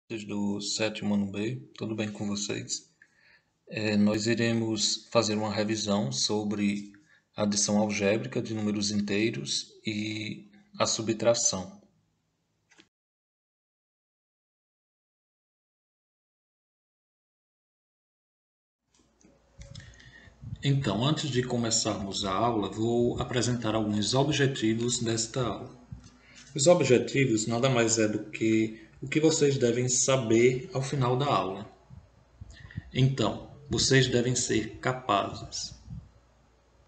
Do sétimo ano B, tudo bem com vocês? Nós iremos fazer uma revisão sobre a adição algébrica de números inteiros e a subtração. Então, antes de começarmos a aula, vou apresentar alguns objetivos desta aula. Os objetivos nada mais é do que o que vocês devem saber ao final da aula. Então, vocês devem ser capazes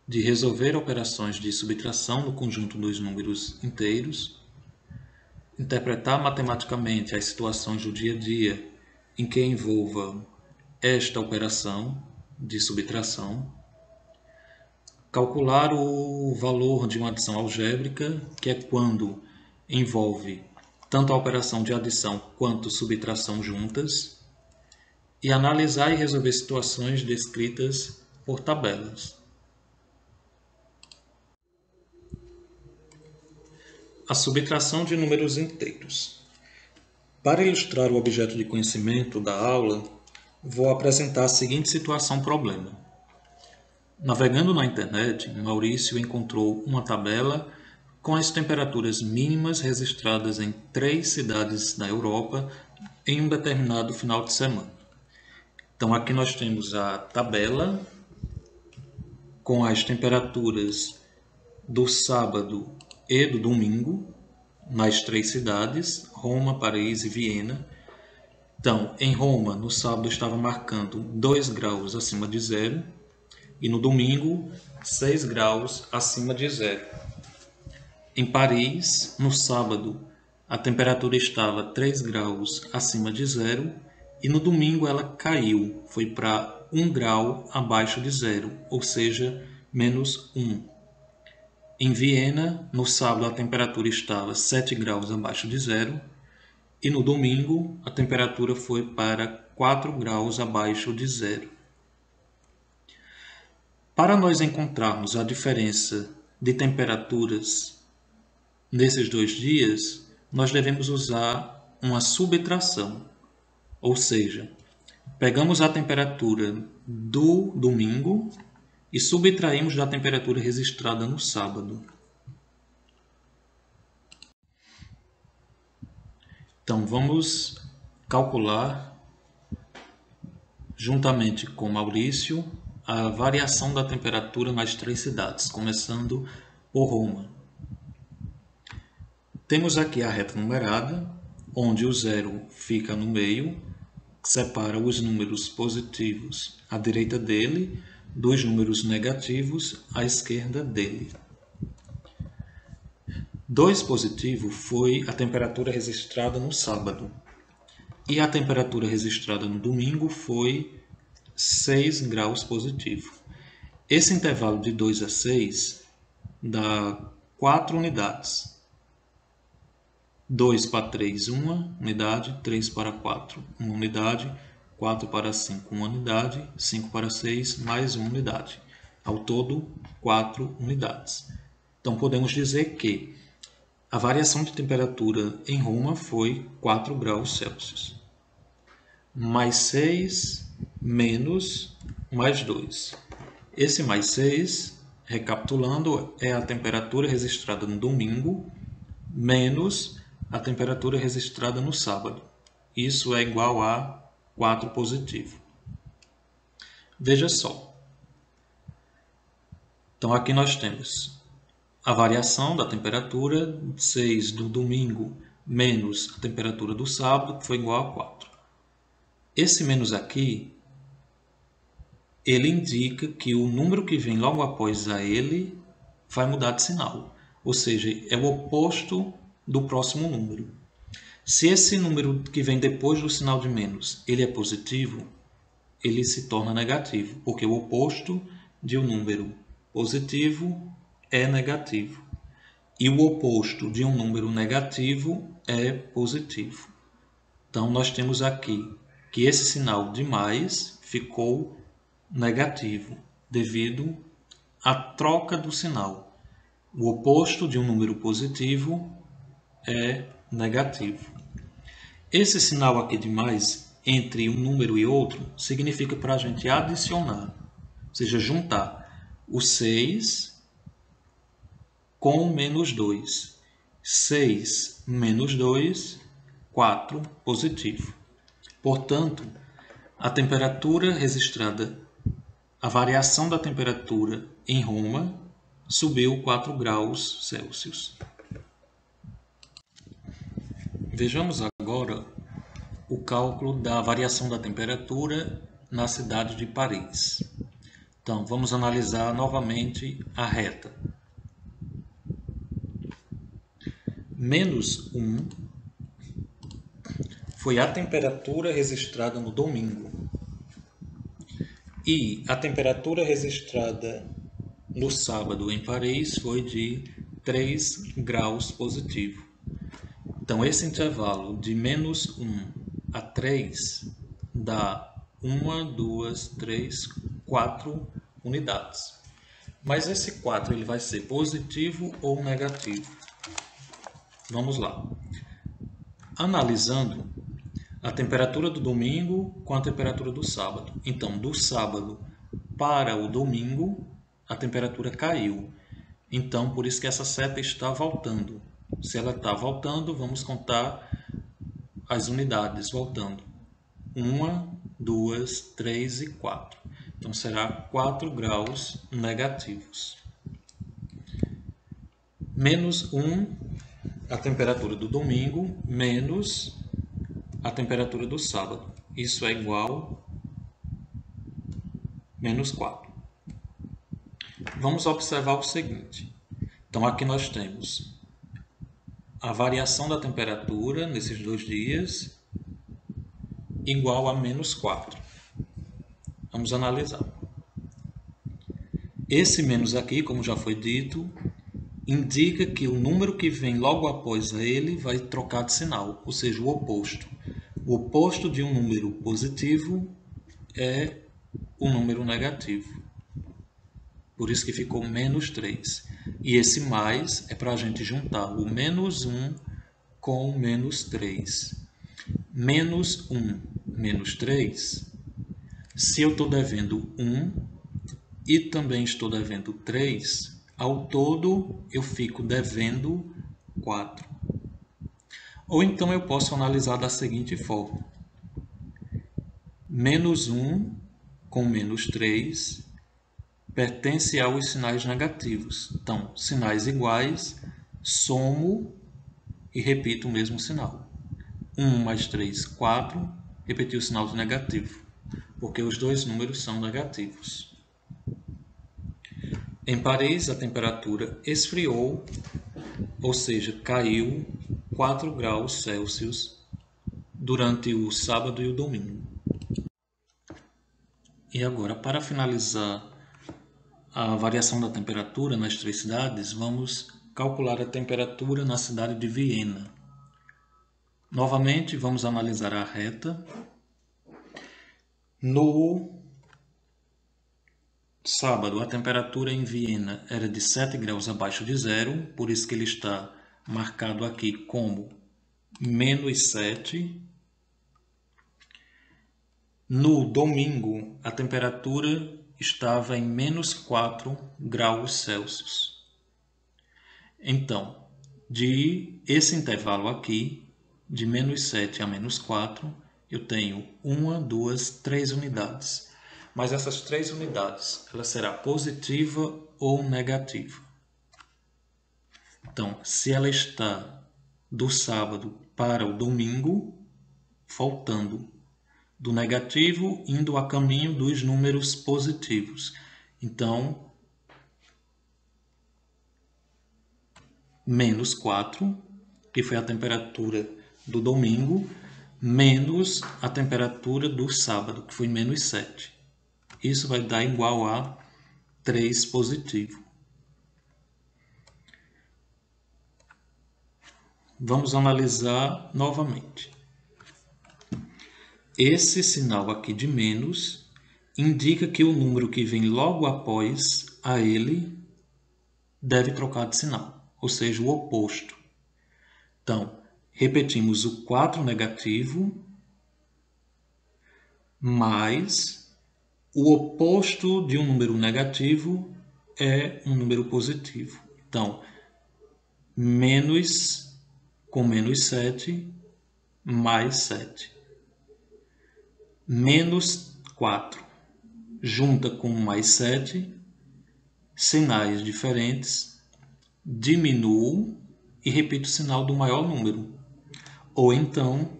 de resolver operações de subtração no conjunto dos números inteiros, interpretar matematicamente as situações do dia a dia em que envolvam esta operação de subtração, calcular o valor de uma adição algébrica, que é quando envolve tanto a operação de adição quanto subtração juntas, e analisar e resolver situações descritas por tabelas. A subtração de números inteiros. Para ilustrar o objeto de conhecimento da aula, vou apresentar a seguinte situação-problema. Navegando na internet, Maurício encontrou uma tabela com as temperaturas mínimas registradas em 3 cidades da Europa em um determinado final de semana. Então aqui nós temos a tabela com as temperaturas do sábado e do domingo nas 3 cidades, Roma, Paris e Viena. Então, em Roma, no sábado estava marcando 2 graus acima de zero e no domingo 6 graus acima de zero. Em Paris, no sábado, a temperatura estava 3 graus acima de zero e no domingo ela caiu, foi para 1 grau abaixo de zero, ou seja, menos 1. Em Viena, no sábado, a temperatura estava 7 graus abaixo de zero e no domingo a temperatura foi para 4 graus abaixo de zero. Para nós encontrarmos a diferença de temperaturas nesses 2 dias, nós devemos usar uma subtração, ou seja, pegamos a temperatura do domingo e subtraímos da temperatura registrada no sábado. Então vamos calcular, juntamente com Maurício, a variação da temperatura nas 3 cidades, começando por Roma. Temos aqui a reta numerada, onde o zero fica no meio, que separa os números positivos à direita dele dos números negativos à esquerda dele. 2 positivo foi a temperatura registrada no sábado e a temperatura registrada no domingo foi 6 graus positivo. Esse intervalo de 2 a 6 dá 4 unidades. 2 para 3, 1 unidade, 3 para 4, 1 unidade, 4 para 5, 1 unidade, 5 para 6, mais 1 unidade. Ao todo, 4 unidades. Então, podemos dizer que a variação de temperatura em Roma foi 4 graus Celsius. Mais 6 menos mais 2. Esse mais 6, recapitulando, é a temperatura registrada no domingo menos a temperatura registrada no sábado. Isso é igual a 4 positivo. Veja só. Então aqui nós temos a variação da temperatura, 6 do domingo menos a temperatura do sábado, que foi igual a 4. Esse menos aqui, ele indica que o número que vem logo após a ele vai mudar de sinal. Ou seja, é o oposto do próximo número. Se esse número que vem depois do sinal de menos, ele é positivo, ele se torna negativo, porque o oposto de um número positivo é negativo. E o oposto de um número negativo é positivo. Então, nós temos aqui que esse sinal de mais ficou negativo, devido à troca do sinal. O oposto de um número positivo é negativo. Esse sinal aqui de mais entre um número e outro significa para a gente adicionar, ou seja, juntar o 6 com o menos 2. 6 menos 2, 4 positivo. Portanto, a temperatura registrada, a variação da temperatura em Roma subiu 4 graus Celsius. Vejamos agora o cálculo da variação da temperatura na cidade de Paris. Então, vamos analisar novamente a reta. Menos 1 foi a temperatura registrada no domingo. E a temperatura registrada no sábado em Paris foi de 3 graus positivo. Então, esse intervalo de menos 1 a 3 dá 1, 2, 3, 4 unidades. Mas esse 4 ele vai ser positivo ou negativo? Vamos lá. Analisando a temperatura do domingo com a temperatura do sábado. Então, do sábado para o domingo, a temperatura caiu. Então, por isso que essa seta está voltando. Se ela está voltando, vamos contar as unidades voltando. 1, 2, 3 e 4. Então, será 4 graus negativos. Menos 1, a temperatura do domingo, menos a temperatura do sábado. Isso é igual a menos 4. Vamos observar o seguinte. Então, aqui nós temos a variação da temperatura nesses 2 dias igual a menos 4. Vamos analisar. Esse menos aqui, como já foi dito, indica que o número que vem logo após ele vai trocar de sinal, ou seja, o oposto. O oposto de um número positivo é o número negativo. Por isso que ficou menos 3. E esse mais é para a gente juntar o menos 1 com o menos 3. Menos 1, menos 3. Se eu estou devendo 1 e também estou devendo 3, ao todo eu fico devendo 4. Ou então eu posso analisar da seguinte forma. Menos 1 com menos 3 pertence aos sinais negativos. Então, sinais iguais, somo e repito o mesmo sinal. 1 mais 3, 4, repetir o sinal do negativo, porque os dois números são negativos. Em Paris, a temperatura esfriou, ou seja, caiu 4 graus Celsius durante o sábado e o domingo. E agora, para finalizar a variação da temperatura nas 3 cidades, vamos calcular a temperatura na cidade de Viena. Novamente, vamos analisar a reta. No sábado, a temperatura em Viena era de 7 graus abaixo de zero, por isso que ele está marcado aqui como menos 7. No domingo, a temperatura estava em menos 4 graus Celsius. Então, de esse intervalo aqui, de menos 7 a menos 4, eu tenho 1, 2, 3 unidades. Mas essas 3 unidades, ela será positiva ou negativa. Então, se ela está do sábado para o domingo, faltando do negativo, indo a caminho dos números positivos. Então, menos 4, que foi a temperatura do domingo, menos a temperatura do sábado, que foi menos 7. Isso vai dar igual a 3 positivo. Vamos analisar novamente. Esse sinal aqui de menos indica que o número que vem logo após a ele deve trocar de sinal, ou seja, o oposto. Então, repetimos o 4 negativo mais o oposto de um número negativo é um número positivo. Então, menos com menos 7 mais 7. Menos 4 junta com mais 7, sinais diferentes, diminuo e repito o sinal do maior número. Ou então,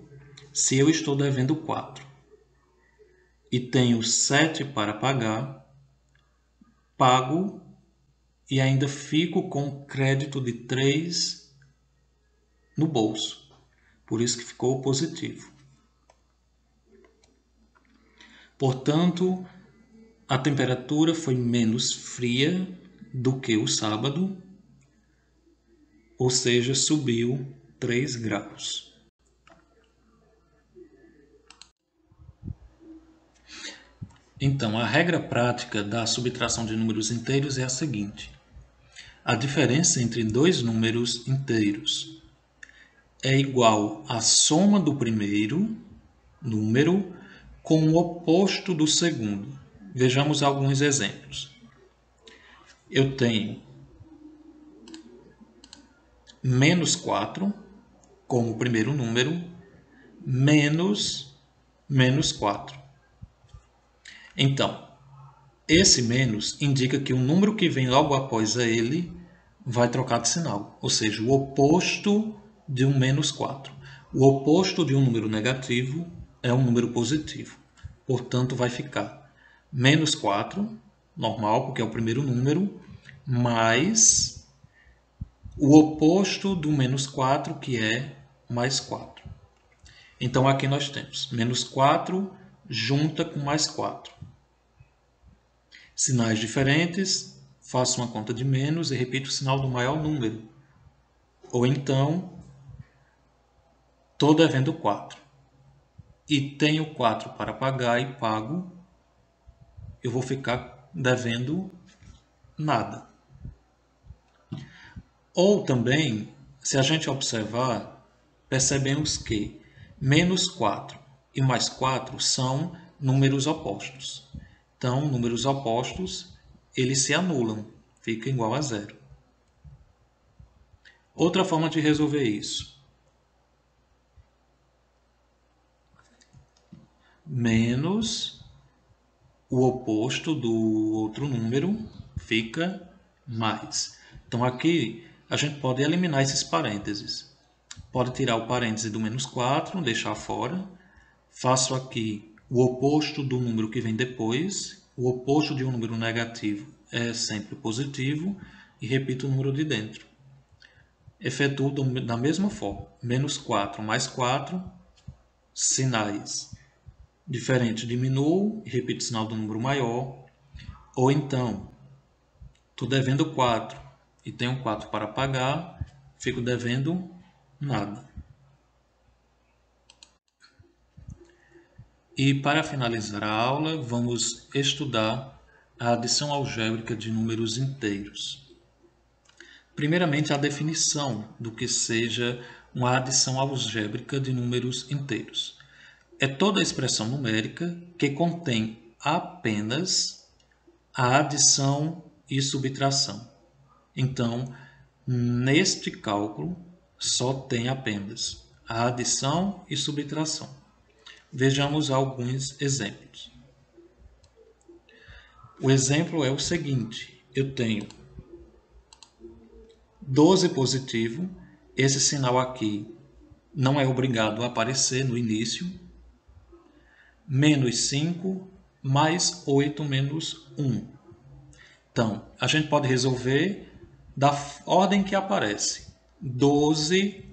se eu estou devendo 4 e tenho 7 para pagar, pago e ainda fico com crédito de 3 no bolso. Por isso que ficou positivo. Portanto, a temperatura foi menos fria do que o sábado, ou seja, subiu 3 graus. Então, a regra prática da subtração de números inteiros é a seguinte: a diferença entre dois números inteiros é igual à soma do primeiro número com o oposto do segundo. Vejamos alguns exemplos. Eu tenho menos 4 como o primeiro número, menos 4. Então, esse menos indica que o número que vem logo após ele vai trocar de sinal, ou seja, o oposto de um menos 4. O oposto de um número negativo é um número positivo. Portanto, vai ficar menos 4, normal, porque é o primeiro número, mais o oposto do menos 4, que é mais 4. Então, aqui nós temos menos 4 junta com mais 4. Sinais diferentes, faço uma conta de menos e repito o sinal do maior número. Ou então, estou devendo 4 e tenho 4 para pagar e pago, eu vou ficar devendo nada. Ou também, se a gente observar, percebemos que menos 4 e mais 4 são números opostos. Então, números opostos, eles se anulam, fica igual a zero. Outra forma de resolver isso. Menos o oposto do outro número fica mais. Então, aqui a gente pode eliminar esses parênteses. Pode tirar o parêntese do menos 4, deixar fora. Faço aqui o oposto do número que vem depois. O oposto de um número negativo é sempre positivo. E repito o número de dentro. Efetuo da mesma forma. Menos 4 mais 4. Sinais diferentes, diminuo e repito o sinal do número maior. Ou então, estou devendo 4 e tenho 4 para pagar. Fico devendo nada. E para finalizar a aula, vamos estudar a adição algébrica de números inteiros. Primeiramente, a definição do que seja uma adição algébrica de números inteiros. É toda expressão numérica que contém apenas a adição e subtração. Então, neste cálculo, só tem apenas a adição e subtração. Vejamos alguns exemplos. O exemplo é o seguinte: eu tenho 12 positivo, esse sinal aqui não é obrigado a aparecer no início, menos 5, mais 8 menos 1. Então, a gente pode resolver da ordem que aparece. 12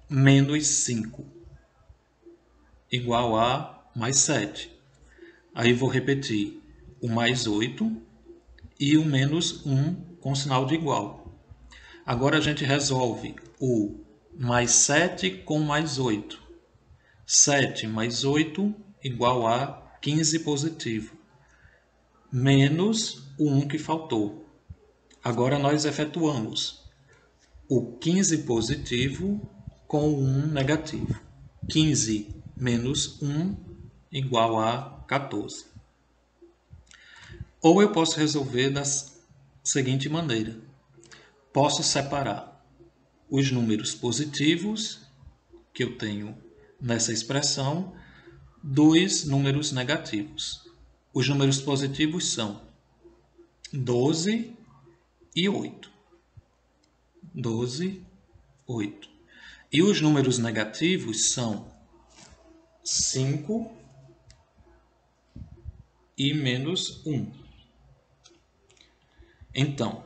menos 5 igual a mais 7. Aí vou repetir o mais 8 e o menos 1 com sinal de igual. Agora a gente resolve o mais 7 com mais 8. 7 mais 8 igual a 15 positivo, menos o 1 que faltou. Agora nós efetuamos o 15 positivo com o 1 negativo. 15 menos 1 igual a 14. Ou eu posso resolver da seguinte maneira. Posso separar os números positivos que eu tenho nessa expressão dos números negativos. Os números positivos são 12 e 8. 12, 8. E os números negativos são 5 e menos 1. Então,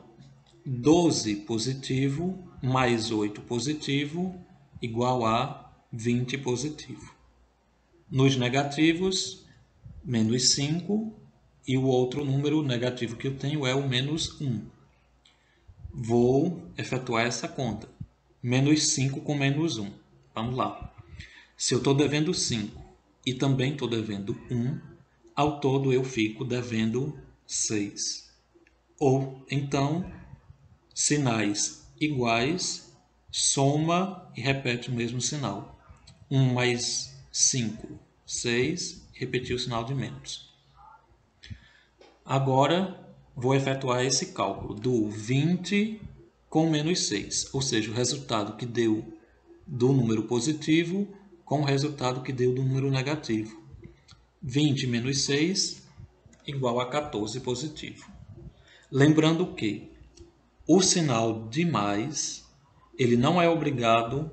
12 positivo mais 8 positivo igual a 20 positivo. Nos negativos, menos 5 e o outro número negativo que eu tenho é o menos 1. Vou efetuar essa conta. Menos 5 com menos 1. Vamos lá. Se eu estou devendo 5 e também estou devendo 1, ao todo eu fico devendo 6. Ou, então, sinais iguais, soma e repete o mesmo sinal. 1 mais 5, 6, repetir o sinal de menos. Agora, vou efetuar esse cálculo do 20 com menos 6, ou seja, o resultado que deu do número positivo com o resultado que deu do número negativo. 20 menos 6 igual a 14 positivo. Lembrando que o sinal de mais, ele não é obrigado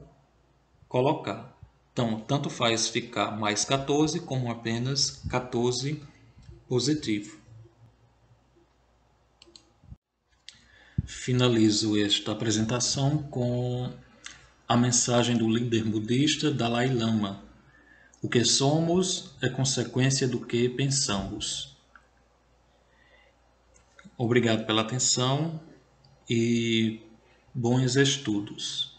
a colocar. Então, tanto faz ficar mais 14 como apenas 14 positivo. Finalizo esta apresentação com a mensagem do líder budista Dalai Lama. O que somos é consequência do que pensamos. Obrigado pela atenção e bons estudos.